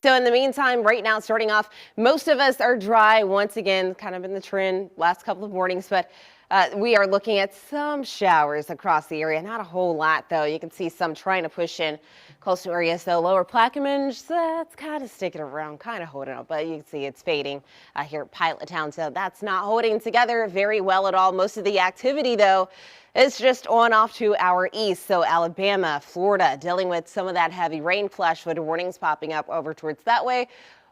So in the meantime, right now, starting off, most of us are dry once again, kind of in the trend last couple of mornings, but we are looking at some showers across the area. Not a whole lot, though. You can see some trying to push in coastal areas, though. Lower Plaquemine, that's kind of sticking around, kind of holding up, but you can see it's fading here at Pilot Town. So that's not holding together very well at all. Most of the activity, though, is just on off to our east. So Alabama, Florida, dealing with some of that heavy rain, flash flood warnings popping up over towards that way.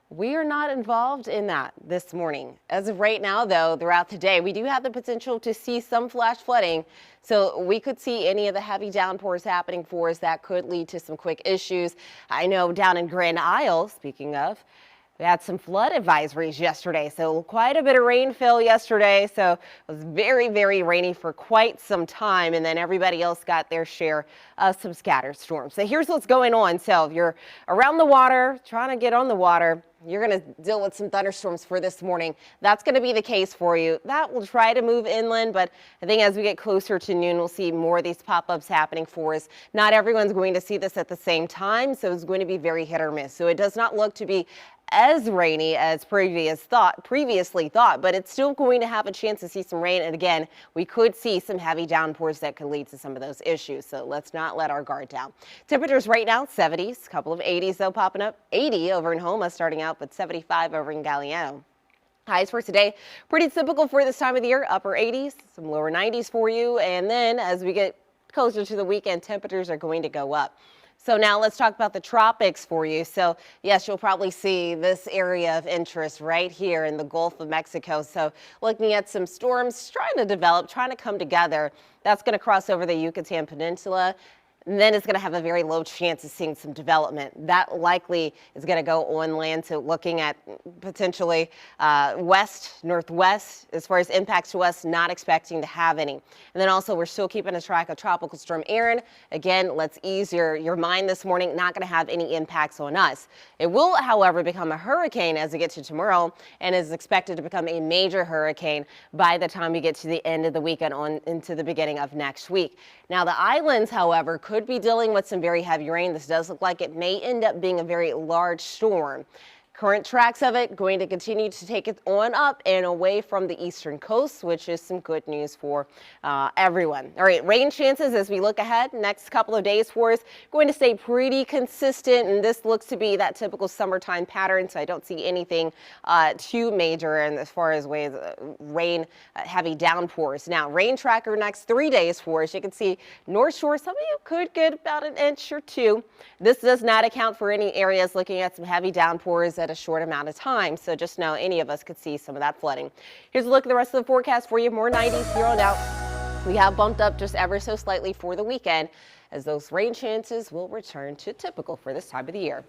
We are not involved in that this morning. As of right now, though, throughout the day, we do have the potential to see some flash flooding. So we could see any of the heavy downpours happening for us that could lead to some quick issues. I know down in Grand Isle, speaking of, we had some flood advisories yesterday, so quite a bit of rainfall yesterday. So it was very, very rainy for quite some time, and then everybody else got their share of some scattered storms. So here's what's going on. So if you're around the water, trying to get on the water, you're going to deal with some thunderstorms for this morning. That's going to be the case for you. That will try to move inland, but I think as we get closer to noon, we'll see more of these pop-ups happening for us. Not everyone's going to see this at the same time, so it's going to be very hit or miss. So it does not look to be as rainy as previously thought, but it's still going to have a chance to see some rain. And again, we could see some heavy downpours that could lead to some of those issues. So let's not let our guard down. Temperatures right now, 70s, a couple of 80s though popping up. 80 over in Houma starting out, but 75 over in Galliano. Highs for today, pretty typical for this time of the year, upper 80s, some lower 90s for you. And then as we get closer to the weekend, temperatures are going to go up. So now let's talk about the tropics for you. So yes, you'll probably see this area of interest right here in the Gulf of Mexico. So looking at some storms trying to develop, trying to come together. That's going to cross over the Yucatan Peninsula. And then it's going to have a very low chance of seeing some development. That likely is going to go on land, so looking at potentially west, northwest, as far as impacts to us, not expecting to have any. And then also we're still keeping a track of Tropical Storm Erin. Again, let's ease your mind this morning, not going to have any impacts on us. It will, however, become a hurricane as we get to tomorrow and is expected to become a major hurricane by the time we get to the end of the weekend on into the beginning of next week. Now the islands, however, could be dealing with some very heavy rain. This does look like it may end up being a very large storm. Current tracks of it going to continue to take it on up and away from the eastern coast, which is some good news for everyone. All right, rain chances as we look ahead next couple of days for us going to stay pretty consistent, and this looks to be that typical summertime pattern, so I don't see anything too major and as far as ways rain heavy downpours. Now rain tracker next 3 days for us. You can see North Shore, some of you could get about an inch or two. This does not account for any areas looking at some heavy downpours at a short amount of time, so just know any of us could see some of that flooding. Here's a look at the rest of the forecast for you. More 90s here on out. We have bumped up just ever so slightly for the weekend as those rain chances will return to typical for this time of the year.